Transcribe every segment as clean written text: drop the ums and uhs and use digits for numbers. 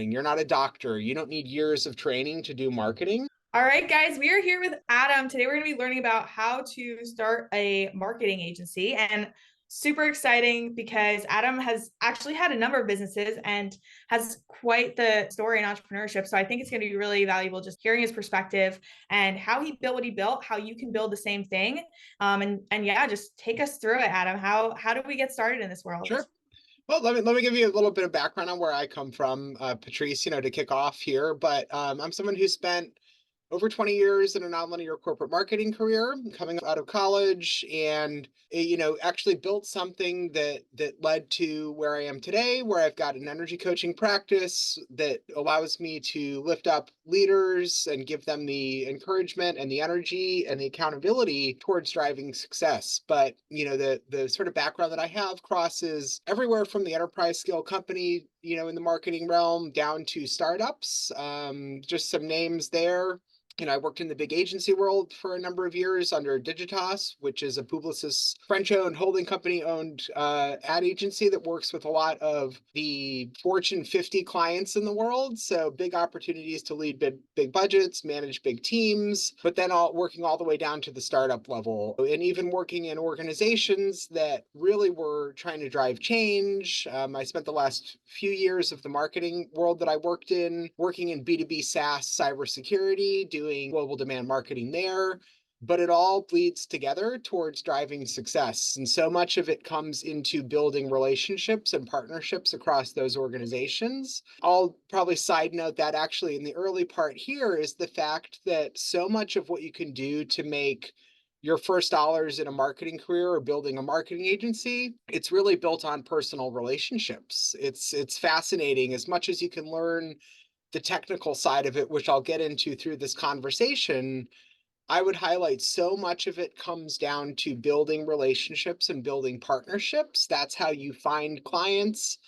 You're not a doctor. You don't need years of training to do marketing. All right, guys, we are here with Adam. Today, we're going to be learning about how to start a marketing agency. And super exciting because Adam has actually had a number of businesses and has quite the story in entrepreneurship. So I think it's going to be really valuable just hearing his perspective and how he built what he built, how you can build the same thing. And yeah, just take us through it, Adam. How do we get started in this world? Sure. Well, let me give you a little bit of background on where I come from, Patrice, to kick off here. But I'm someone who spent over 20 years in a nonlinear corporate marketing career, coming out of college, and actually built something that led to where I am today, where I've got an energy coaching practice that allows me to lift up leaders and give them the encouragement and the energy and the accountability towards driving success. But the sort of background that I have crosses everywhere from the enterprise scale company, in the marketing realm, down to startups. Just some names there. I worked in the big agency world for a number of years under Digitas, which is a Publicis French-owned holding company-owned ad agency that works with a lot of the Fortune 50 clients in the world. So big opportunities to lead big budgets, manage big teams, but then working all the way down to the startup level, and even working in organizations that really were trying to drive change. I spent the last few years of the marketing world that I worked in, working in B2B SaaS cybersecurity, doing global demand marketing there, but it all bleeds together towards driving success. And so much of it comes into building relationships and partnerships across those organizations. I'll probably side note that actually in the early part here is the fact that so much of what you can do to make your first dollars in a marketing career or building a marketing agency, it's really built on personal relationships. It's fascinating. As much as you can learn the technical side of it, which I'll get into through this conversation, I would highlight so much of it comes down to building relationships and building partnerships. That's how you find clients.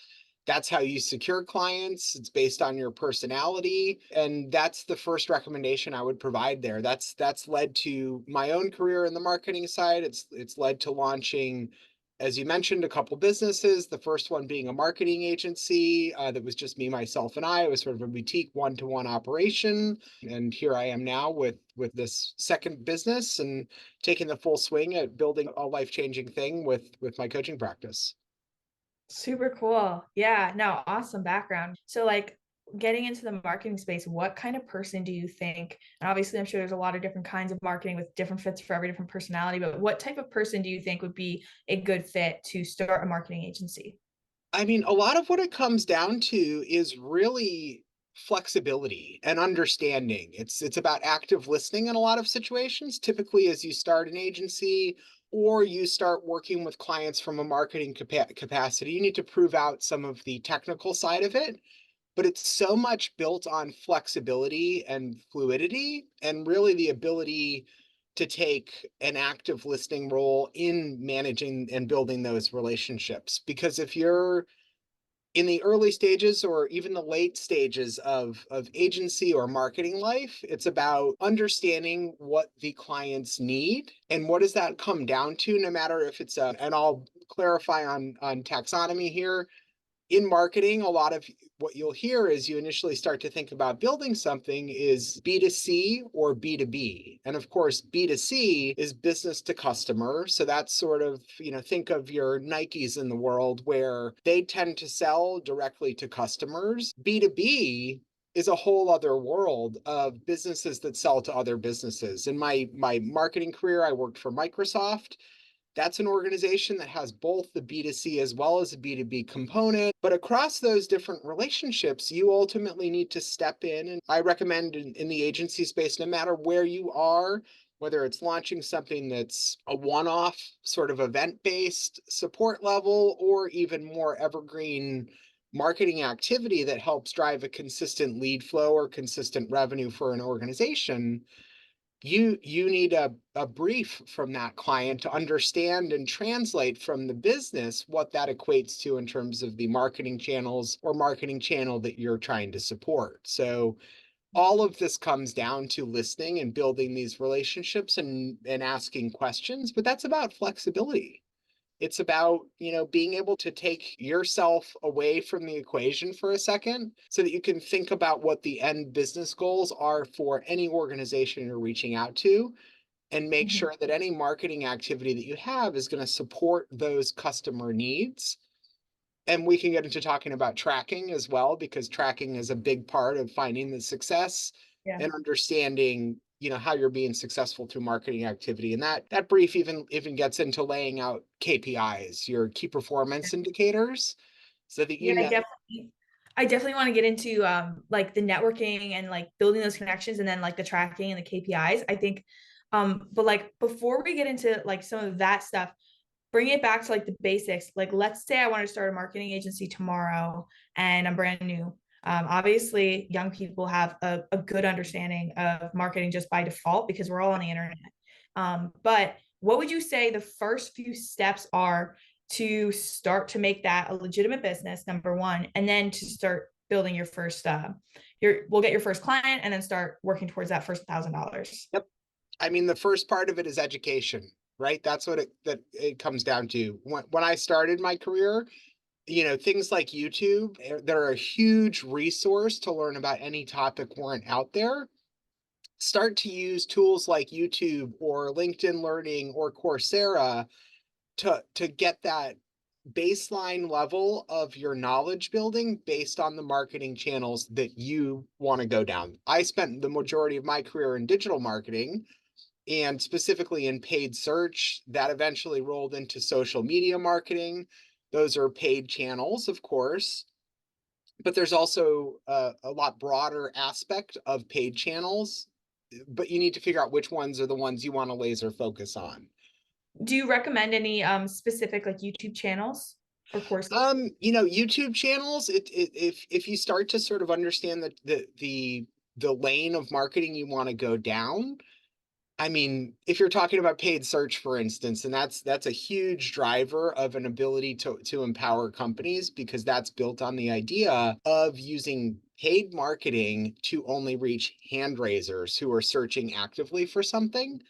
That's how you secure clients. It's based on your personality. And that's the first recommendation I would provide there. That's led to my own career in the marketing side. It's led to launching, as you mentioned, a couple businesses. The first one being a marketing agency that was just me, myself, and I. It was sort of a boutique one-to-one operation. And here I am now with this second business and taking the full swing at building a life-changing thing with my coaching practice. Super cool. Yeah, no, awesome background. So, like, getting into the marketing space, what kind of person do you think? And obviously, I'm sure there's a lot of different kinds of marketing with different fits for every different personality, but what type of person do you think would be a good fit to start a marketing agency? I mean, a lot of what it comes down to is really flexibility and understanding. It's about active listening in a lot of situations. Typically, as you start an agency or you start working with clients from a marketing capacity, you need to prove out some of the technical side of it. But it's so much built on flexibility and fluidity, and really the ability to take an active listening role in managing and building those relationships. Because if you're in the early stages or even the late stages of agency or marketing life, it's about understanding what the clients need and what does that come down to, no matter if it's a, and I'll clarify on taxonomy here. In marketing, a lot of what you'll hear as you initially start to think about building something is B2C or B2B. And of course, B2C is business to customer. So that's sort of, think of your Nikes in the world where they tend to sell directly to customers. B2B is a whole other world of businesses that sell to other businesses. In my marketing career, I worked for Microsoft. That's an organization that has both the B2C as well as a B2B component. But across those different relationships, you ultimately need to step in. And I recommend in the agency space, no matter where you are, whether it's launching something that's a one-off sort of event-based support level or even more evergreen marketing activity that helps drive a consistent lead flow or consistent revenue for an organization, you need a brief from that client to understand and translate from the business what that equates to in terms of the marketing channels or marketing channel that you're trying to support. So all of this comes down to listening and building these relationships and asking questions, but that's about flexibility. It's about, being able to take yourself away from the equation for a second so that you can think about what the end business goals are for any organization you're reaching out to, and make Mhm. sure that any marketing activity that you have is going to support those customer needs. And we can get into talking about tracking as well, because tracking is a big part of finding the success Yeah. and understanding, how you're being successful through marketing activity. And that brief even gets into laying out KPIs, your key performance indicators, so that Yeah, I definitely want to get into like the networking and like building those connections and then like the tracking and the KPIs. I think but like before we get into like some of that stuff, bring it back to like the basics. Like let's say I want to start a marketing agency tomorrow and I'm brand new. Obviously young people have a good understanding of marketing just by default because we're all on the internet. But what would you say the first few steps are to start to make that a legitimate business, number one, and then to start building your first we'll get your first client and then start working towards that first $1,000. Yep. I mean, the first part of it is education, right? That's what it comes down to. When I started my career, things like YouTube, they're a huge resource to learn about any topic weren't out there. Start to use tools like YouTube or LinkedIn Learning or Coursera to get that baseline level of your knowledge building based on the marketing channels that you want to go down. I spent the majority of my career in digital marketing, and specifically in paid search. That eventually rolled into social media marketing. Those are paid channels, of course, but there's also a lot broader aspect of paid channels, but you need to figure out which ones are the ones you want to laser focus on. Do you recommend any specific like YouTube channels or courses? YouTube channels, if you start to sort of understand the lane of marketing you want to go down, I mean, if you're talking about paid search, for instance, and that's a huge driver of an ability to empower companies, because that's built on the idea of using paid marketing to only reach hand raisers who are searching actively for something.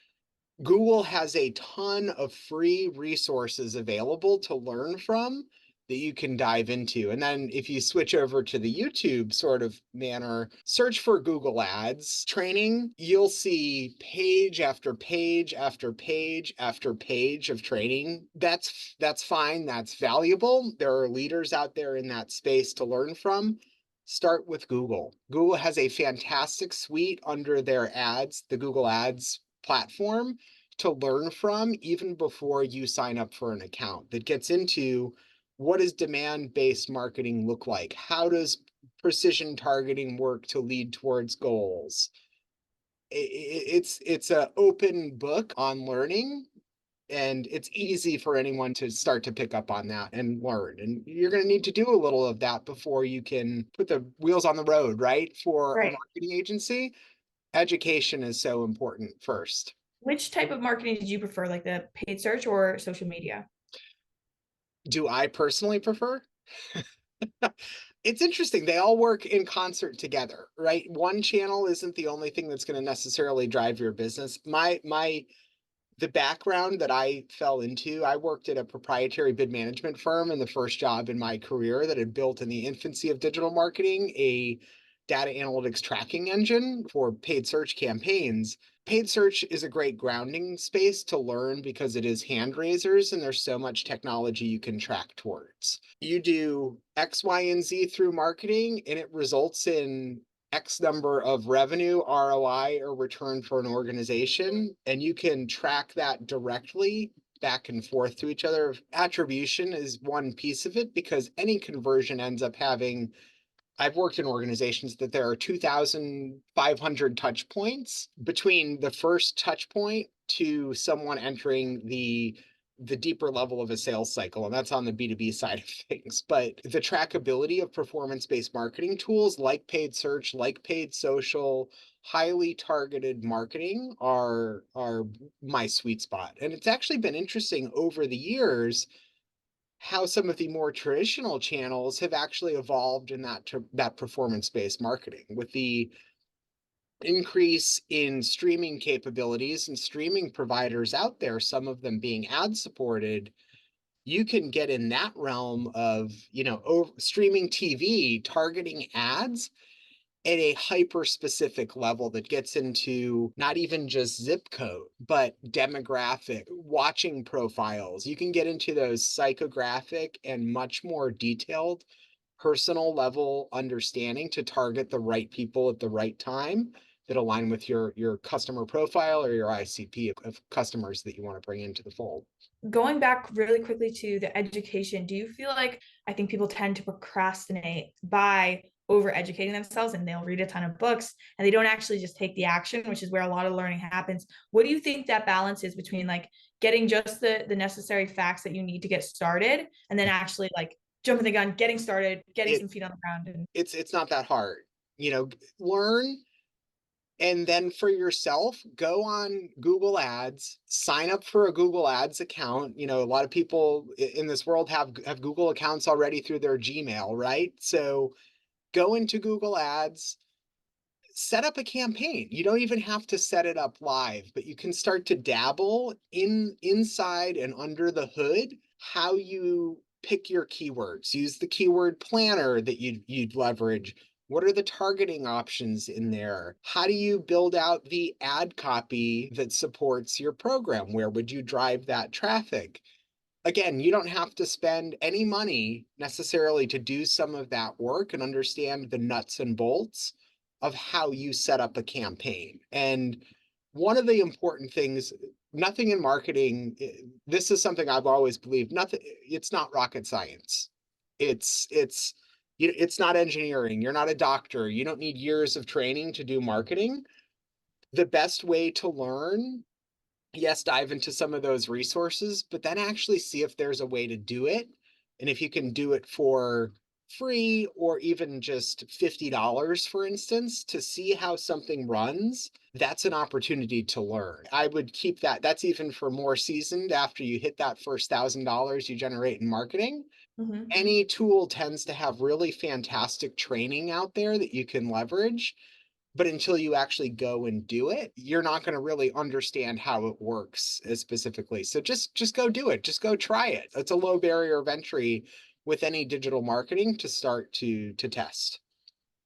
Google has a ton of free resources available to learn from that you can dive into. And then if you switch over to the YouTube sort of manner, search for Google Ads training, you'll see page after page after page after page of training. That's fine, that's valuable. There are leaders out there in that space to learn from. Start with Google. Google has a fantastic suite under their ads, the Google Ads platform, to learn from even before you sign up for an account, that gets into what does demand-based marketing look like? How does precision targeting work to lead towards goals? It's an open book on learning, and it's easy for anyone to start to pick up on that and learn. And you're going to need to do a little of that before you can put the wheels on the road, right? For a Right. marketing agency, education is so important first. Which type of marketing did you prefer, like the paid search or social media? Do I personally prefer? It's interesting. They all work in concert together, right? One channel isn't the only thing that's going to necessarily drive your business. The background that I fell into, I worked at a proprietary bid management firm in the first job in my career that had built in the infancy of digital marketing a data analytics tracking engine for paid search campaigns. Paid search is a great grounding space to learn because it is hand raisers and there's so much technology you can track towards. You do X, Y, and Z through marketing, and it results in X number of revenue, ROI, or return for an organization, and you can track that directly back and forth to each other. Attribution is one piece of it, because any conversion ends up having, I've worked in organizations that there are 2,500 touch points between the first touch point to someone entering the deeper level of a sales cycle, and that's on the B2B side of things. But the trackability of performance-based marketing tools like paid search, like paid social, highly targeted marketing are my sweet spot. And it's actually been interesting over the years how some of the more traditional channels have actually evolved in that performance-based marketing. With the increase in streaming capabilities and streaming providers out there, some of them being ad supported, you can get in that realm of, streaming TV, targeting ads at a hyper specific level that gets into not even just zip code, but demographic, watching profiles. You can get into those psychographic and much more detailed personal level understanding to target the right people at the right time that align with your customer profile or your ICP of customers that you want to bring into the fold. Going back really quickly to the education, do you feel like, I think people tend to procrastinate by over educating themselves, and they'll read a ton of books and they don't actually just take the action, which is where a lot of learning happens. What do you think that balance is between like getting just the necessary facts that you need to get started, and then actually like jumping the gun, getting started, getting It some feet on the ground? And it's not that hard. Learn, and then for yourself, go on Google Ads, sign up for a Google Ads account. A lot of people in this world have Google accounts already through their Gmail, right? So go into Google Ads, set up a campaign. You don't even have to set it up live, but you can start to dabble inside and under the hood how you pick your keywords. Use the keyword planner that you'd leverage. What are the targeting options in there? How do you build out the ad copy that supports your program? Where would you drive that traffic? Again, you don't have to spend any money necessarily to do some of that work and understand the nuts and bolts of how you set up a campaign. And one of the important things, nothing in marketing, this is something I've always believed, nothing, it's not rocket science. It's not engineering. You're not a doctor. You don't need years of training to do marketing. The best way to learn, yes, dive into some of those resources, but then actually see if there's a way to do it. And if you can do it for free or even just $50, for instance, to see how something runs, that's an opportunity to learn. I would keep that. That's even for more seasoned after you hit that first $1,000 you generate in marketing. mm-hmm. Any tool tends to have really fantastic training out there that you can leverage, but until you actually go and do it, you're not going to really understand how it works as specifically. So just go do it. Just go try it. It's a low barrier of entry with any digital marketing to start to test.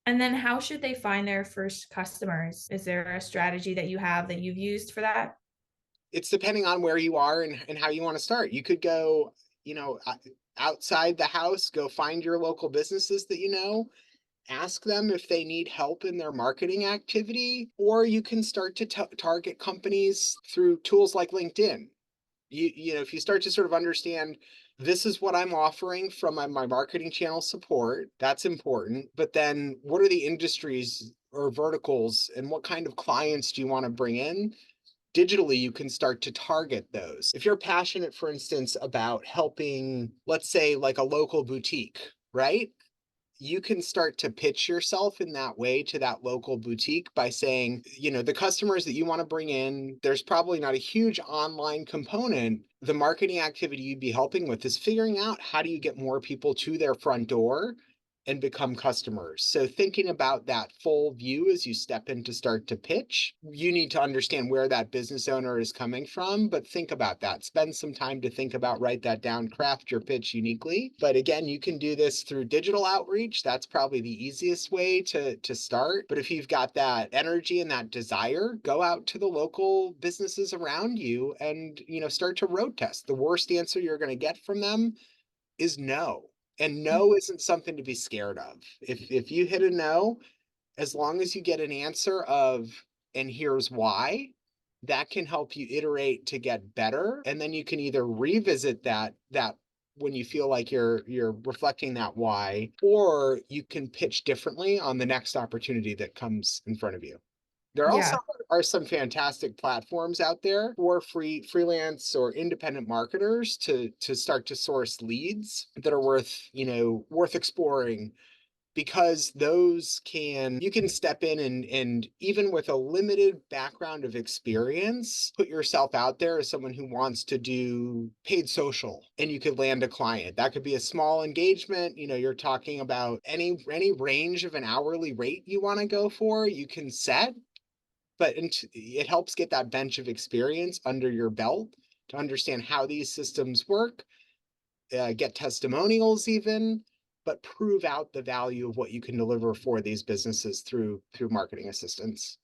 And then how should they find their first customers? Is there a strategy that you have that you've used for that? It's depending on where you are and how you want to start. You could go, outside the house, go find your local businesses that ask them if they need help in their marketing activity, or you can start to target companies through tools like LinkedIn. If you start to sort of understand, this is what I'm offering from my marketing channel support, that's important. But then what are the industries or verticals and what kind of clients do you want to bring in? Digitally, you can start to target those. If you're passionate, for instance, about helping, let's say, like a local boutique, right? You can start to pitch yourself in that way to that local boutique by saying, the customers that you want to bring in, there's probably not a huge online component. The marketing activity you'd be helping with is figuring out how do you get more people to their front door and become customers. So thinking about that full view as you step in to start to pitch, you need to understand where that business owner is coming from, but think about that. Spend some time to think about, write that down, craft your pitch uniquely. But again, you can do this through digital outreach. That's probably the easiest way to start. But if you've got that energy and that desire, go out to the local businesses around you and, start to road test. The worst answer you're going to get from them is no. And no isn't something to be scared of. If you hit a no, as long as you get an answer of, and here's why, that can help you iterate to get better. And then you can either revisit that when you feel like you're reflecting that why, or you can pitch differently on the next opportunity that comes in front of you. There also Yeah. are some fantastic platforms out there for freelance or independent marketers to start to source leads that are worth exploring, because you can step in and even with a limited background of experience, put yourself out there as someone who wants to do paid social, and you could land a client. That could be a small engagement. You're talking about any range of an hourly rate you want to go for, you can set, but it helps get that bench of experience under your belt to understand how these systems work. get testimonials even, but prove out the value of what you can deliver for these businesses through marketing assistance.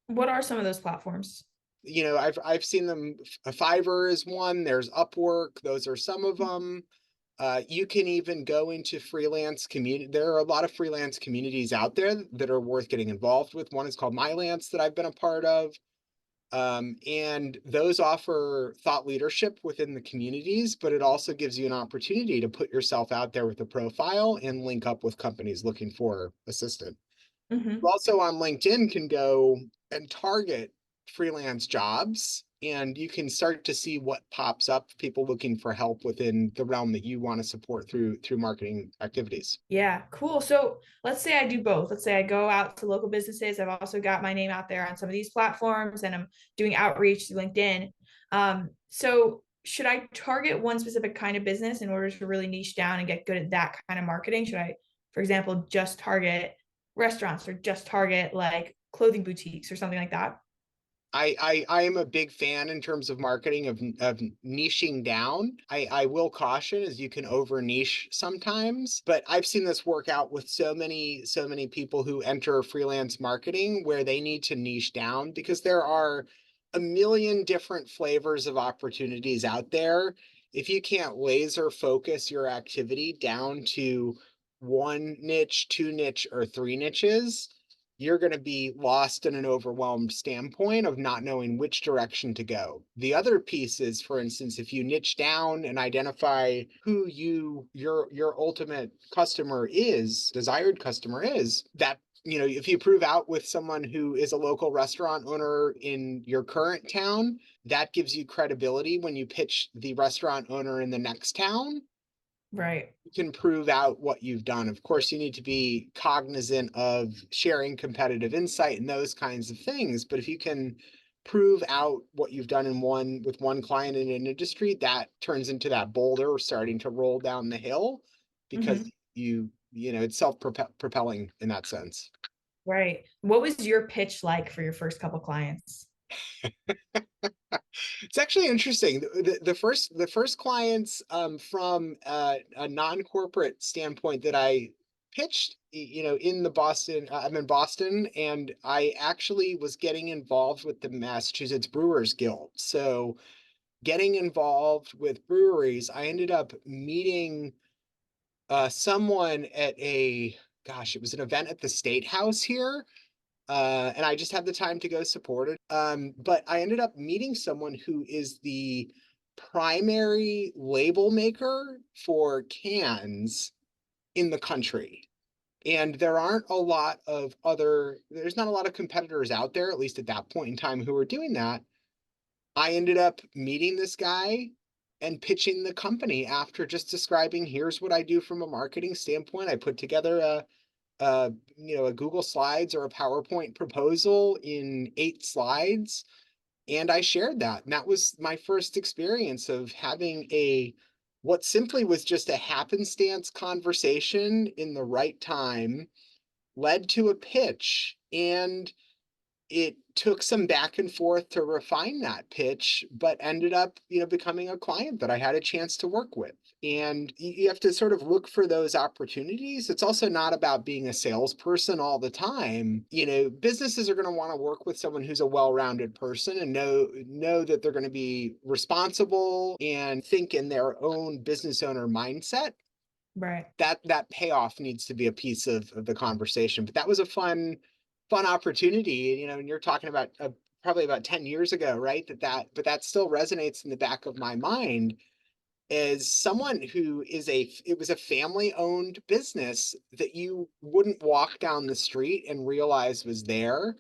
What are some of those platforms? I've seen them. Fiverr is one. There's Upwork. Those are some of them. You can even go into freelance community. There are a lot of freelance communities out there that are worth getting involved with. One is called Mylance that I've been a part of. And those offer thought leadership within the communities, but it also gives you an opportunity to put yourself out there with a profile and link up with companies looking for assistant. Mm-hmm. You also on LinkedIn can go and target freelance jobs, and you can start to see what pops up, people looking for help within the realm that you want to support through marketing activities. Yeah, cool. So let's say I do both. Let's say I go out to local businesses. I've also got my name out there on some of these platforms and I'm doing outreach to LinkedIn. So should I target one specific kind of business in order to really niche down and get good at that kind of marketing? Should I, for example, just target restaurants or just target like clothing boutiques or something like that? I am a big fan in terms of marketing of niching down. I will caution as you can over niche sometimes, but I've seen this work out with so many people who enter freelance marketing where they need to niche down because there are a million different flavors of opportunities out there. If you can't laser focus your activity down to one niche, two niche, or three niches, you're going to be lost in an overwhelmed standpoint of not knowing which direction to go. The other piece is, for instance, if you niche down and identify who your ultimate customer is, desired customer is, that if you prove out with someone who is a local restaurant owner in your current town, that gives you credibility when you pitch the restaurant owner in the next town. Right. You can prove out what you've done. Of course, you need to be cognizant of sharing competitive insight and those kinds of things. But if you can prove out what you've done with one client in an industry, that turns into that boulder starting to roll down the hill because Mm-hmm. it's self-propelling in that sense. Right. What was your pitch like for your first couple clients? It's actually interesting. The first clients from a non-corporate standpoint that I pitched, in the Boston, I'm in Boston, and I actually was getting involved with the Massachusetts Brewers Guild. So getting involved with breweries, I ended up meeting someone at it was an event at the State House here, and I just had the time to go support it. But I ended up meeting someone who is the primary label maker for cans in the country. And there's not a lot of competitors out there, at least at that point in time, who were doing that. I ended up meeting this guy and pitching the company after just describing, here's what I do from a marketing standpoint. I put together a Google Slides or a PowerPoint proposal in 8 slides, and I shared that. And that was my first experience of having what simply was just a happenstance conversation in the right time led to a pitch. And it took some back and forth to refine that pitch, but ended up, becoming a client that I had a chance to work with. And you have to sort of look for those opportunities. It's also not about being a salesperson all the time. Businesses are going to want to work with someone who's a well-rounded person and know that they're going to be responsible and think in their own business owner mindset. Right. That payoff needs to be a piece of the conversation. But that was a fun opportunity, and you're talking about probably about 10 years ago, right? But that still resonates in the back of my mind as someone it was a family owned business that you wouldn't walk down the street and realize was there,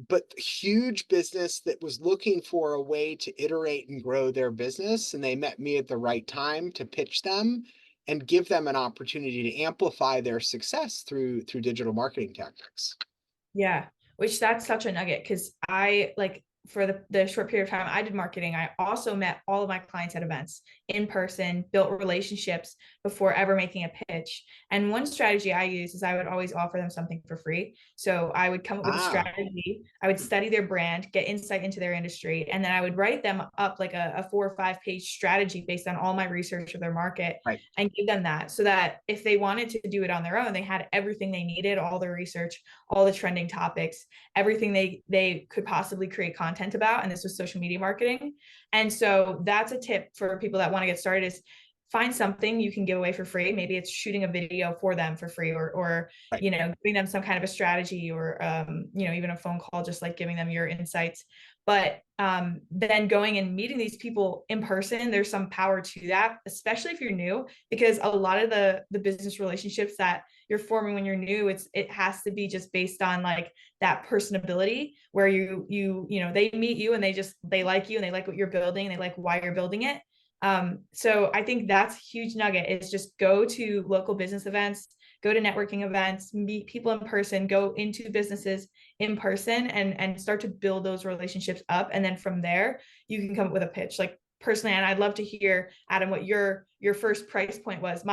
but huge business that was looking for a way to iterate and grow their business. And they met me at the right time to pitch them and give them an opportunity to amplify their success through digital marketing tactics. Yeah, which that's such a nugget because I like for the short period of time I did marketing, I also met all of my clients at events in person, built relationships before ever making a pitch. And one strategy I use is I would always offer them something for free. So I would come up with a Ah, strategy, I would study their brand, get insight into their industry, and then I would write them up like a 4 or 5 page strategy based on all my research of their market right. and give them that, so that if they wanted to do it on their own, they had everything they needed, all the research, all the trending topics, everything they could possibly create content about. And this was social media marketing. And so that's a tip for people that want to get started, is find something you can give away for free. Maybe it's shooting a video for them for free, or Right. giving them some kind of a strategy, or even a phone call, just like giving them your insights. But then going and meeting these people in person, there's some power to that, especially if you're new, because a lot of the business relationships that you're forming when you're new, it has to be just based on like that personability, where they meet you and they like you and they like what you're building and they like why you're building it. So I think that's a huge nugget, is just go to local business events, go to networking events, meet people in person, go into businesses in person, and start to build those relationships up. And then from there, you can come up with a pitch. Like personally, and I'd love to hear, Adam, what your first price point was.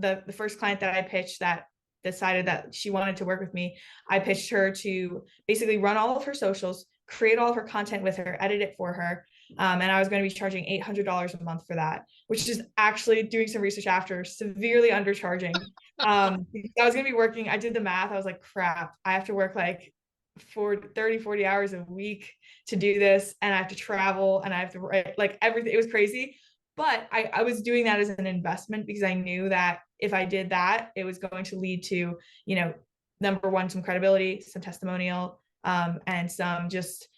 The first client that I pitched that decided that she wanted to work with me, I pitched her to basically run all of her socials, create all of her content with her, edit it for her. And I was going to be charging $800 a month for that, which is actually, doing some research after, severely undercharging. Because I was going to be working, I did the math. I was like, crap, I have to work like 40 hours a week to do this. And I have to travel and I have to write like everything. It was crazy. But I was doing that as an investment, because I knew that if I did that, it was going to lead to, number one, some credibility, some testimonial, and some just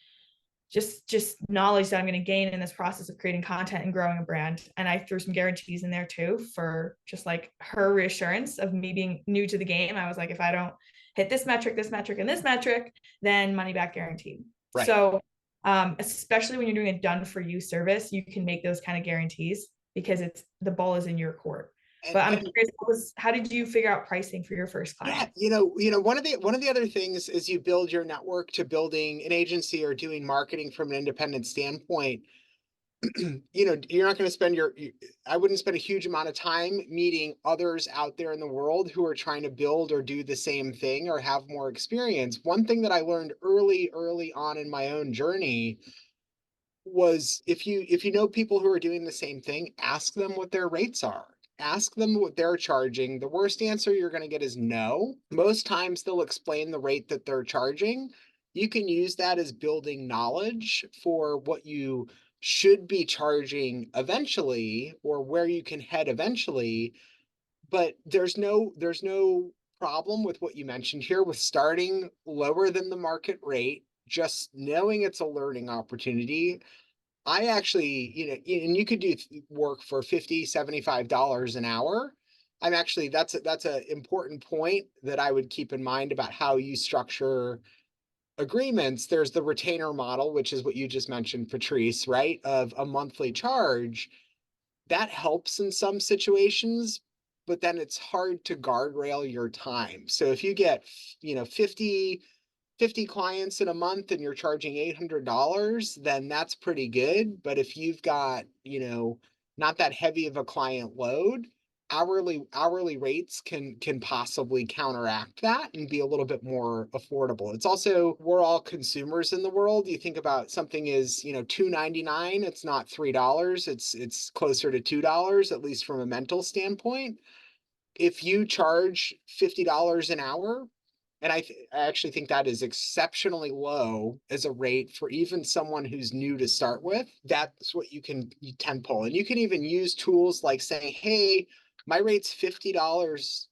knowledge that I'm going to gain in this process of creating content and growing a brand. And I threw some guarantees in there too, for just like her reassurance of me being new to the game. I was like, if I don't hit this metric, and this metric, then money back guaranteed. Right. So especially when you're doing a done for you service, you can make those kind of guarantees, because the ball is in your court. But I'm curious, how did you figure out pricing for your first Yeah, client? one of the other things is you build your network to building an agency or doing marketing from an independent standpoint. You're not going to spend I wouldn't spend a huge amount of time meeting others out there in the world who are trying to build or do the same thing or have more experience. One thing that I learned early on in my own journey was, if you know people who are doing the same thing, ask them what their rates are. Ask them what they're charging. The worst answer you're going to get is no. Most times they'll explain the rate that they're charging. You can use that as building knowledge for what you should be charging eventually, or where you can head eventually. But there's no problem with what you mentioned here, with starting lower than the market rate, just knowing it's a learning opportunity. I actually, and you could do work for $50, $75 an hour. That's an important point that I would keep in mind about how you structure agreements. There's the retainer model, which is what you just mentioned, Patrice, right? Of a monthly charge. That helps in some situations, but then it's hard to guardrail your time. So if you get, 50 clients in a month and you're charging $800, then that's pretty good. But if you've got, not that heavy of a client load, hourly rates can possibly counteract that and be a little bit more affordable. It's also, we're all consumers in the world. You think about something is, $2.99, it's not $3, it's closer to $2, at least from a mental standpoint. If you charge $50 an hour, and I actually think that is exceptionally low as a rate for even someone who's new to start with. That's what you tent pole. And you can even use tools like saying, hey, my rate's $50,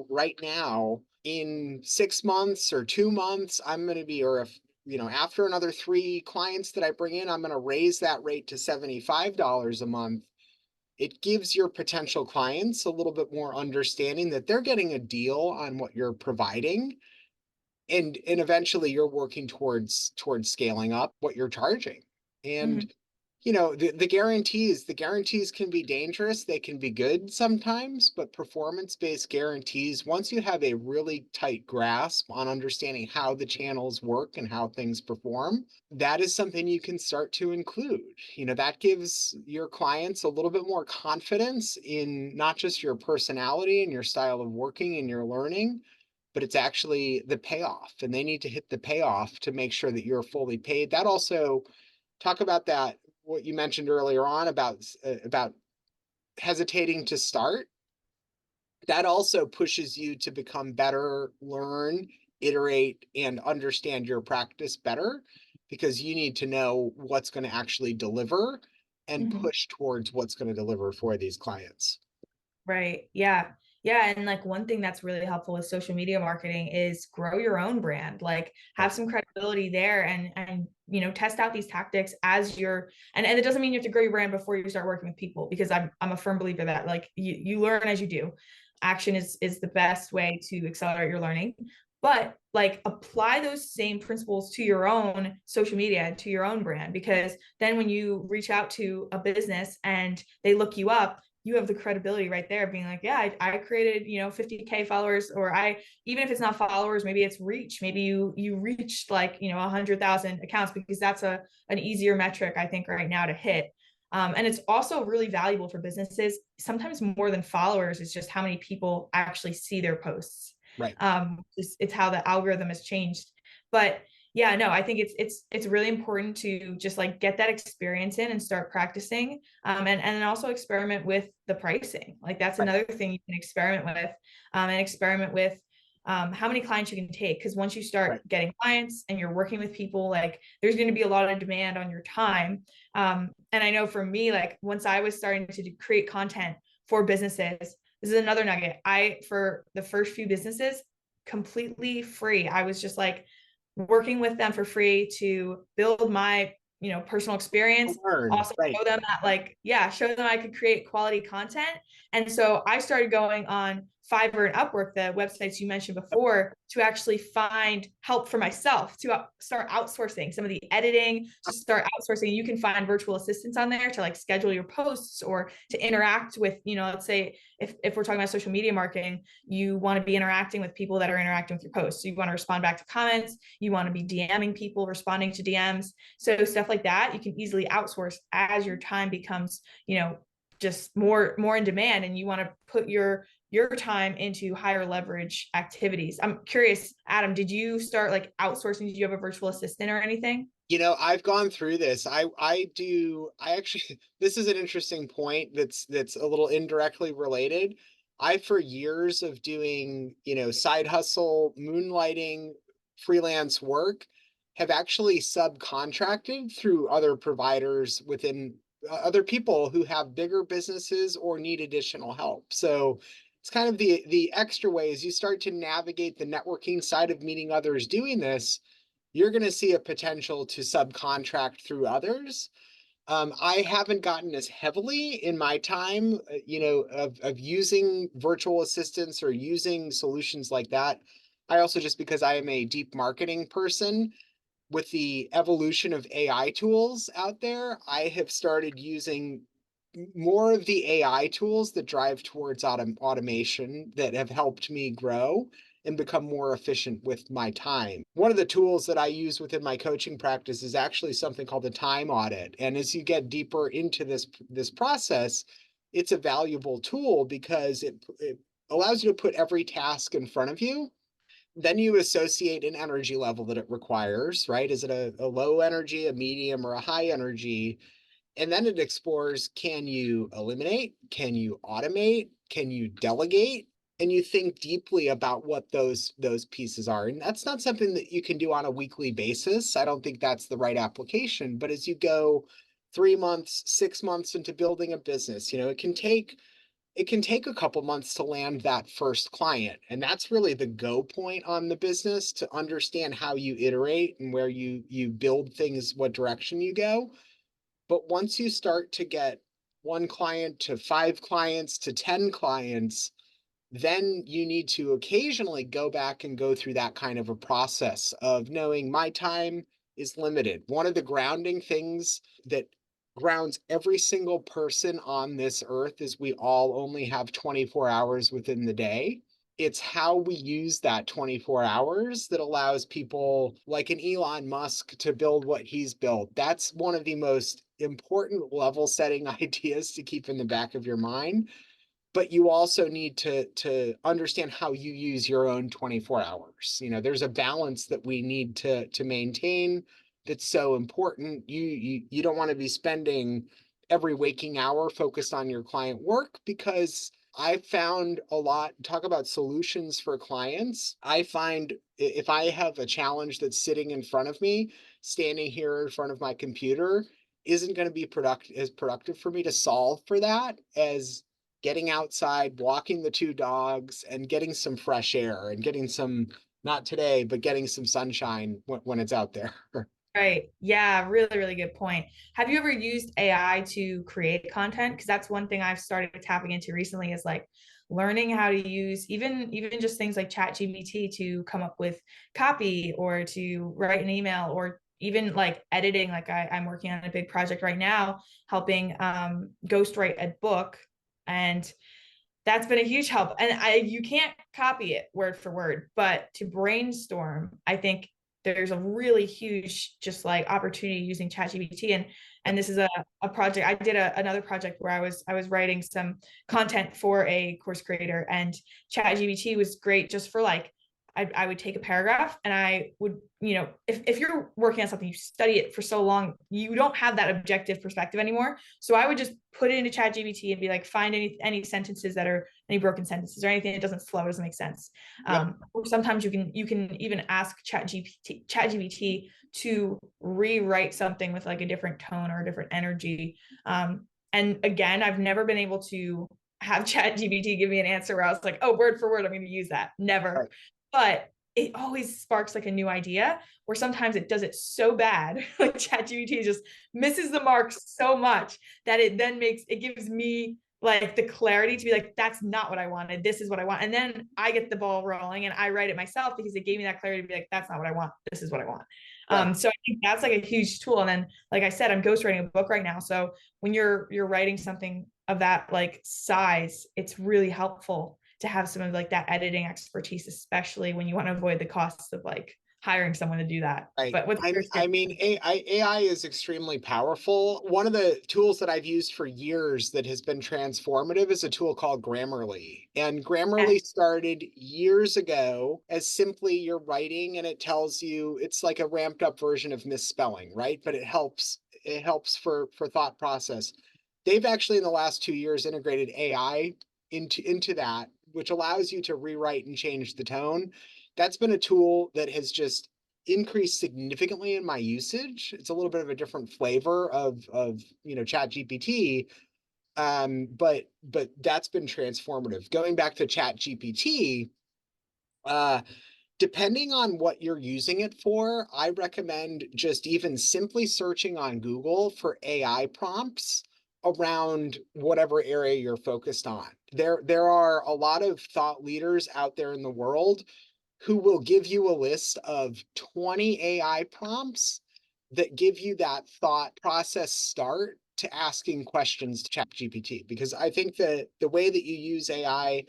right now. In 6 months or 2 months, I'm going to be, or if, after another 3 clients that I bring in, I'm going to raise that rate to $75 a month. It gives your potential clients a little bit more understanding that they're getting a deal on what you're providing, and eventually you're working towards scaling up what you're charging. And Mhm. The guarantees can be dangerous. They can be good sometimes, but performance-based guarantees, once you have a really tight grasp on understanding how the channels work and how things perform, that is something you can start to include. That gives your clients a little bit more confidence in not just your personality and your style of working and your learning, but it's actually the payoff, and they need to hit the payoff to make sure that you're fully paid. That also, talk about that, what you mentioned earlier on about hesitating to start. That also pushes you to become better, learn, iterate, and understand your practice better, because you need to know what's going to actually deliver and Mhm. push towards what's going to deliver for these clients. Right. Yeah. Yeah. And like one thing that's really helpful with social media marketing is grow your own brand. Like Right. have some credibility there and test out these tactics as you're and it doesn't mean you have to grow your brand before you start working with people, because I'm a firm believer that like you learn as you do. Action is the best way to accelerate your learning. But like apply those same principles to your own social media, to your own brand, because then when you reach out to a business and they look you up, you have the credibility right there being like, yeah, I created 50K followers, or I, even if it's not followers, maybe it's reach, maybe you reached like 100,000 accounts, because that's an easier metric I think right now to hit. And it's also really valuable for businesses, sometimes more than followers is just how many people actually see their posts. Right. It's how the algorithm has changed. But yeah, no, I think it's really important to just like get that experience in and start practicing, and then also experiment with the pricing. Like that's Right. another thing you can experiment with, and experiment with how many clients you can take, because once you Right. start getting clients and you're working with people, like there's going to be a lot of demand on your time. And I know for me, like once I was starting to create content for businesses, this is another nugget. I, for the first few businesses, completely free, I was just like working with them for free to build my personal experience, Learn. also Right. show them that like, yeah, show them I could create quality content. And so I started going on Fiverr and Upwork, the websites you mentioned before, to actually find help for myself, to start outsourcing some of the editing, to start outsourcing. You can find virtual assistants on there to like schedule your posts or to interact with, let's say if we're talking about social media marketing, you want to be interacting with people that are interacting with your posts. So you want to respond back to comments, you want to be DMing people, responding to DMs. So stuff like that, you can easily outsource as your time becomes, just more in demand, and you want to put your time into higher leverage activities. I'm curious, Adam, did you start like outsourcing? Did you have a virtual assistant or anything? I've gone through this. I actually, this is an interesting point that's a little indirectly related. I, for years of doing, side hustle, moonlighting, freelance work, have actually subcontracted through other providers within other people who have bigger businesses or need additional help. So it's kind of the extra ways you start to navigate the networking side of meeting others doing this. You're going to see a potential to subcontract through others. I haven't gotten as heavily in my time, of using virtual assistants or using solutions like that. I also, just because I am a deep marketing person, with the evolution of AI tools out there, I have started using more of the AI tools that drive towards automation that have helped me grow and become more efficient with my time. One of the tools that I use within my coaching practice is actually something called a time audit. And as you get deeper into this process, it's a valuable tool because it allows you to put every task in front of you. Then you associate an energy level that it requires, right? Is it a low energy, a medium, or a high energy? And then it explores, can you eliminate? Can you automate? Can you delegate? And you think deeply about what those pieces are. And that's not something that you can do on a weekly basis. I don't think that's the right application. But as you go 3 months, 6 months into building a business, it can take a couple months to land that first client. And that's really the go point on the business, to understand how you iterate and where you build things, what direction you go. But once you start to get one client to 5 clients to 10 clients, then you need to occasionally go back and go through that kind of a process of knowing my time is limited. One of the grounding things that grounds every single person on this earth is we all only have 24 hours within the day. It's how we use that 24 hours that allows people like an Elon Musk to build what he's built. That's one of the most important level setting ideas to keep in the back of your mind. But you also need to understand how you use your own 24 hours. There's a balance that we need to maintain that's so important. You don't want to be spending every waking hour focused on your client work, because I found a lot, talk about solutions for clients. I find if I have a challenge that's sitting in front of me, standing here in front of my computer isn't going to be productive for me to solve for that as getting outside, walking the two dogs, and getting some fresh air and getting some, not today, but getting some sunshine when it's out there. Right. Yeah, really, really good point. Have you ever used AI to create content? Because that's one thing I've started tapping into recently is like learning how to use even just things like ChatGPT to come up with copy or to write an email or even like editing. Like I'm working on a big project right now, helping ghostwrite a book. And that's been a huge help. And you can't copy it word for word, but to brainstorm, I think there's a really huge just like opportunity using ChatGPT. And this is a project I did another project where I was writing some content for a course creator, and ChatGPT was great just for like I would take a paragraph and I would, if you're working on something, you study it for so long, you don't have that objective perspective anymore. So I would just put it into ChatGPT and be like, find any sentences that are any broken sentences or anything that doesn't flow, doesn't make sense. Yep. Or sometimes you can even ask ChatGPT to rewrite something with like a different tone or a different energy. And again, I've never been able to have ChatGPT give me an answer where I was like, oh, word for word, I'm going to use that. Never. Right. But it always sparks like a new idea, or sometimes it does it so bad, like ChatGPT just misses the mark so much that it then gives me like the clarity to be like, that's not what I wanted. This is what I want. And then I get the ball rolling and I write it myself because it gave me that clarity to be like, that's not what I want. This is what I want. Right. So I think that's like a huge tool. And then, like I said, I'm ghostwriting a book right now. So when you're writing something of that like size, it's really helpful to have some of like that editing expertise, especially when you want to avoid the costs of like hiring someone to do that. Right. But what's your I experience? mean, AI is extremely powerful. One of the tools that I've used for years that has been transformative is a tool called Grammarly. And Grammarly started years ago as simply you're writing and it tells you, it's like a ramped up version of misspelling, right? But it helps for thought process. They've actually in the last 2 years integrated AI into that, which allows you to rewrite and change the tone. That's been a tool that has just increased significantly in my usage. It's a little bit of a different flavor of Chat GPT. But that's been transformative. Going back to Chat GPT, uh, depending on what you're using it for, I recommend just even simply searching on Google for AI prompts around whatever area you're focused on. There are a lot of thought leaders out there in the world who will give you a list of 20 AI prompts that give you that thought process start to asking questions to ChatGPT. Because I think that the way that you use AI,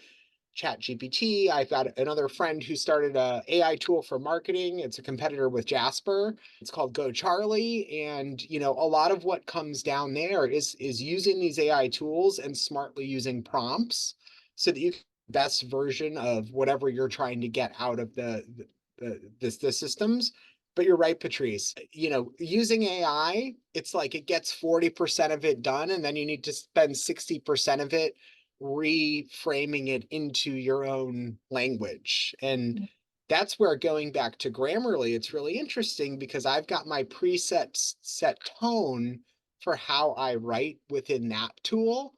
ChatGPT, I've got another friend who started a AI tool for marketing. It's a competitor with Jasper. It's called Go Charlie. And a lot of what comes down there is using these AI tools and smartly using prompts so that you can best version of whatever you're trying to get out of the systems. But you're right, Patrice. Using AI, it's like it gets 40% of it done, and then you need to spend 60% of it reframing it into your own language. And that's where, going back to Grammarly, it's really interesting because I've got my preset set tone for how I write within that tool,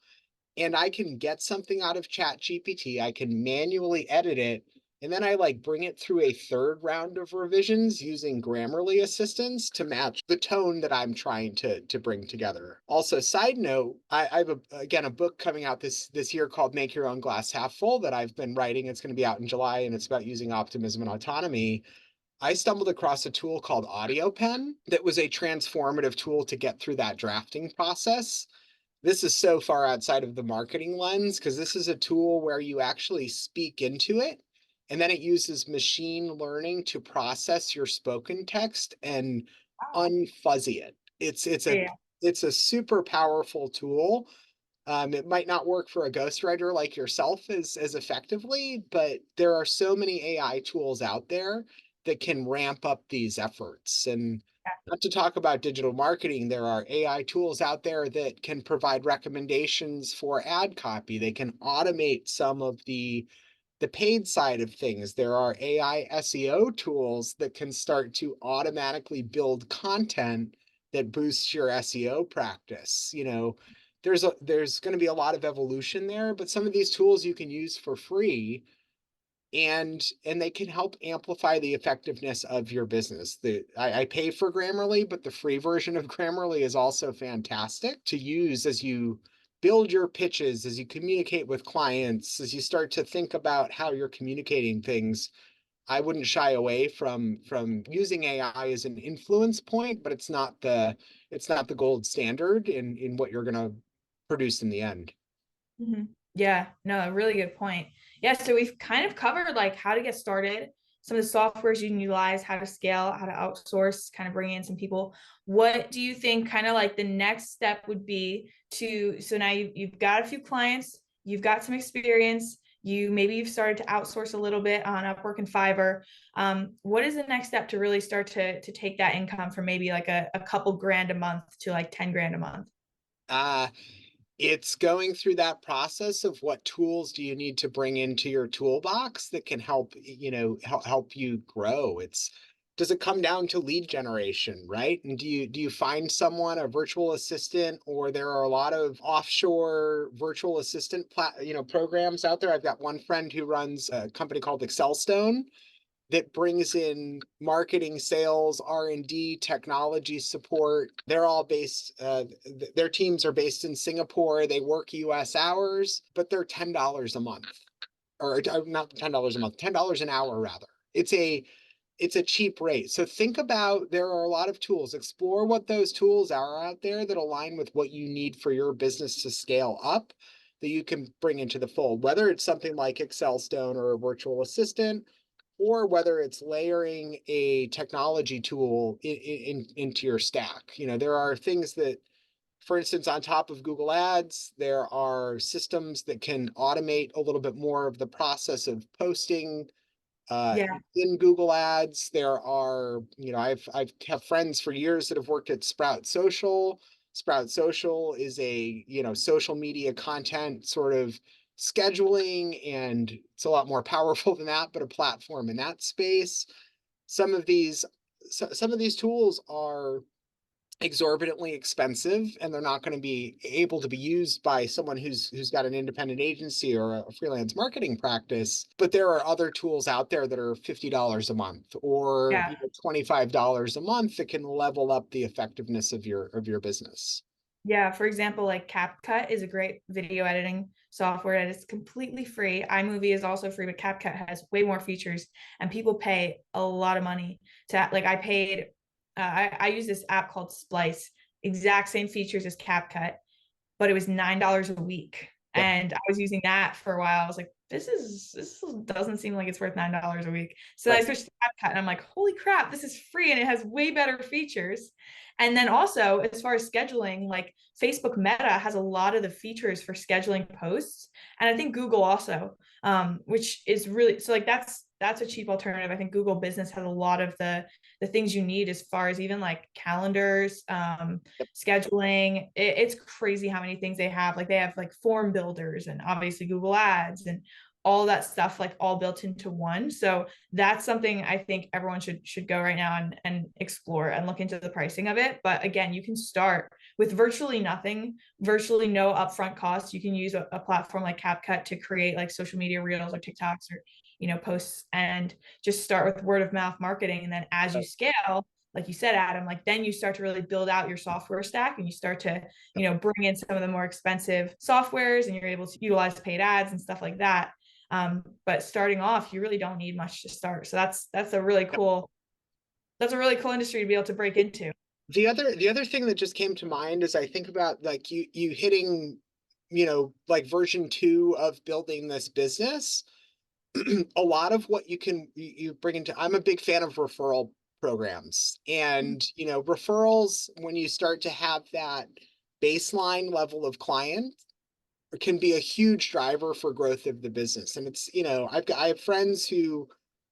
and I can get something out of Chat GPT. I can manually edit it. And then I like bring it through a third round of revisions using Grammarly assistance to match the tone that I'm trying to bring together. Also, side note, I have again a book coming out this year called Make Your Own Glass Half Full that I've been writing. It's going to be out in July, and it's about using optimism and autonomy. I stumbled across a tool called Audio Pen that was a transformative tool to get through that drafting process. This is so far outside of the marketing lens because this is a tool where you actually speak into it and then it uses machine learning to process your spoken text and Wow. unfuzzy it. Yeah. It's a super powerful tool. It might not work for a ghostwriter like yourself as effectively, but there are so many AI tools out there that can ramp up these efforts. And not to talk about digital marketing, there are AI tools out there that can provide recommendations for ad copy. They can automate some of the paid side of things. There are AI SEO tools that can start to automatically build content that boosts your SEO practice. There's going to be a lot of evolution there, but some of these tools you can use for free and they can help amplify the effectiveness of your business. I pay for Grammarly, but the free version of Grammarly is also fantastic to use as you build your pitches, as you communicate with clients, as you start to think about how you're communicating things. I wouldn't shy away from using AI as an influence point, but it's not the gold standard in what you're going to produce in the end. Yeah, no, a really good point. Yeah, so we've kind of covered like how to get started, some of the softwares you can utilize, how to scale, how to outsource, kind of bring in some people. What do you think kind of like the next step would be to, so now you've got a few clients, you've got some experience, you've started to outsource a little bit on Upwork and Fiverr. What is the next step to really start to take that income from maybe like a couple grand a month to like 10 grand a month? Uh, it's going through that process of what tools do you need to bring into your toolbox that can help you grow. Does it come down to lead generation, right? And do you find someone, a virtual assistant, or there are a lot of offshore virtual assistant programs out there. I've got one friend who runs a company called Stone that brings in marketing, sales, R&D, technology support. They're all based, their teams are based in Singapore. They work US hours, but they're $10 a month, or not $10 a month, $10 an hour rather. It's a cheap rate. So think about, there are a lot of tools. Explore what those tools are out there that align with what you need for your business to scale up that you can bring into the fold, whether it's something like Stone or a virtual assistant, or whether it's layering a technology tool into your stack. There are things that, for instance, on top of Google Ads, there are systems that can automate a little bit more of the process of posting uh, Yeah, in Google Ads. There are, I've have friends for years that have worked at Sprout Social. Sprout Social is a, social media content sort of scheduling, and it's a lot more powerful than that, but a platform in that space. Some of these some of these tools are exorbitantly expensive and they're not going to be able to be used by someone who's got an independent agency or a freelance marketing practice, but there are other tools out there that are $50 a month or yeah. $25 a month that can level up the effectiveness of your business. Yeah, for example, like CapCut is a great video editing software that is completely free. iMovie is also free, but CapCut has way more features, and people pay a lot of money to like I paid. I use this app called Splice, exact same features as CapCut, but it was $9 a week. Yep. And I was using that for a while. I was like, this doesn't seem like it's worth $9 a week. So I Right. switched to CapCut and I'm like, holy crap, this is free and it has way better features. And then also, as far as scheduling, like Facebook Meta has a lot of the features for scheduling posts. And I think Google also, which is really so like that's a cheap alternative. I think Google Business has a lot of the things you need as far as even like calendars, Yep. scheduling. It's crazy how many things they have. Like they have like form builders and obviously Google Ads and all that stuff like all built into one. So that's something I think everyone should go right now and explore and look into the pricing of it. But again, you can start with virtually nothing, virtually no upfront costs. You can use a platform like CapCut to create like social media reels or TikToks or posts and just start with word of mouth marketing. And then as you scale, like you said, Adam, like then you start to really build out your software stack and you start to, bring in some of the more expensive softwares and you're able to utilize paid ads and stuff like that. But starting off, you really don't need much to start. So that's a really Yep. cool That's a really cool industry to be able to break into. The other thing that just came to mind is I think about like you hitting, like version 2 of building this business. A lot of what you bring into, I'm a big fan of referral programs, and referrals, when you start to have that baseline level of client, can be a huge driver for growth of the business. And it's, I have friends who,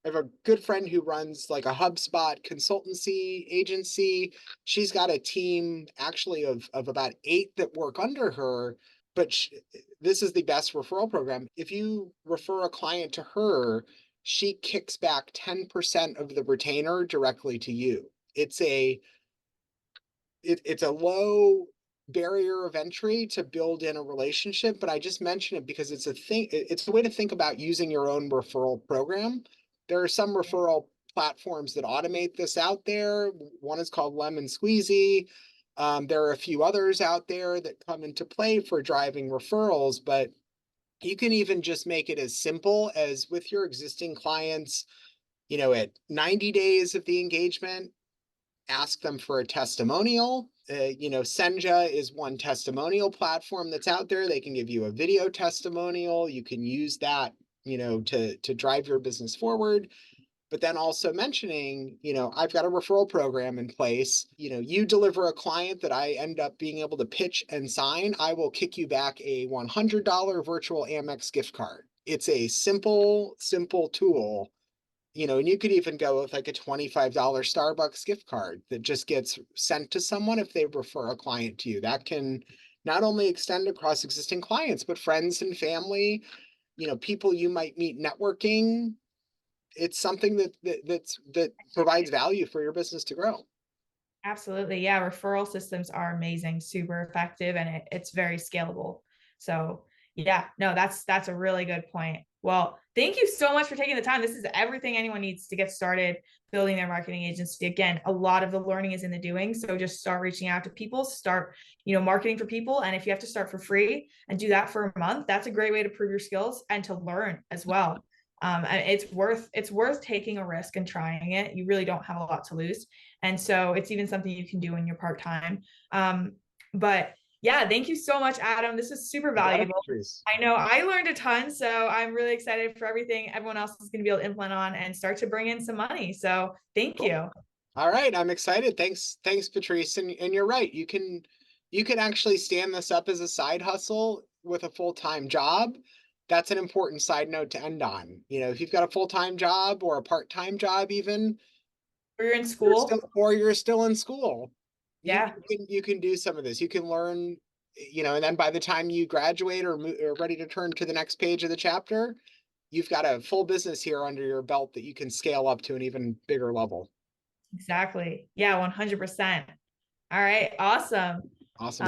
I have a good friend who runs like a HubSpot consultancy agency. She's got a team actually of about 8 that work under her, but this is the best referral program. If you refer a client to her, she kicks back 10% of the retainer directly to you. It's a low barrier of entry to build in a relationship, but I just mention it because it's a way to think about using your own referral program. There are some referral platforms that automate this out there. One is called Lemon Squeezy. There are a few others out there that come into play for driving referrals, but you can even just make it as simple as with your existing clients, at 90 days of the engagement, ask them for a testimonial. Senja is one testimonial platform that's out there. They can give you a video testimonial. You can use that, to drive your business forward. But then also mentioning, I've got a referral program in place. You deliver a client that I end up being able to pitch and sign, I will kick you back a $100 virtual Amex gift card. It's a simple, simple tool, and you could even go with like a $25 Starbucks gift card that just gets sent to someone if they refer a client to you. That can not only extend across existing clients, but friends and family, people you might meet networking. It's something that provides value for your business to grow. Absolutely. Yeah. Referral systems are amazing, super effective, and it's very scalable. So yeah, no, that's a really good point. Well, thank you so much for taking the time. This is everything anyone needs to get started building their marketing agency. Again, a lot of the learning is in the doing. So just start reaching out to people, start, marketing for people. And if you have to start for free and do that for a month, that's a great way to prove your skills and to learn as well. And it's worth taking a risk and trying it. You really don't have a lot to lose. And so it's even something you can do in your part-time. But yeah, thank you so much, Adam. This is super valuable. I know I learned a ton, so I'm really excited for everything everyone else is going to be able to implement on and start to bring in some money. So thank Cool. you. All right, I'm excited. Thanks, Patrice. And you're right. You can actually stand this up as a side hustle with a full-time job. That's an important side note to end on. If you've got a full-time job or a part-time job, even Or you're in school. you're still in school, you Yeah, you can do some of this. You can learn, and then by the time you graduate or are ready to turn to the next page of the chapter, you've got a full business here under your belt that you can scale up to an even bigger level. exactly. Yeah, 100%. All right, awesome. Awesome.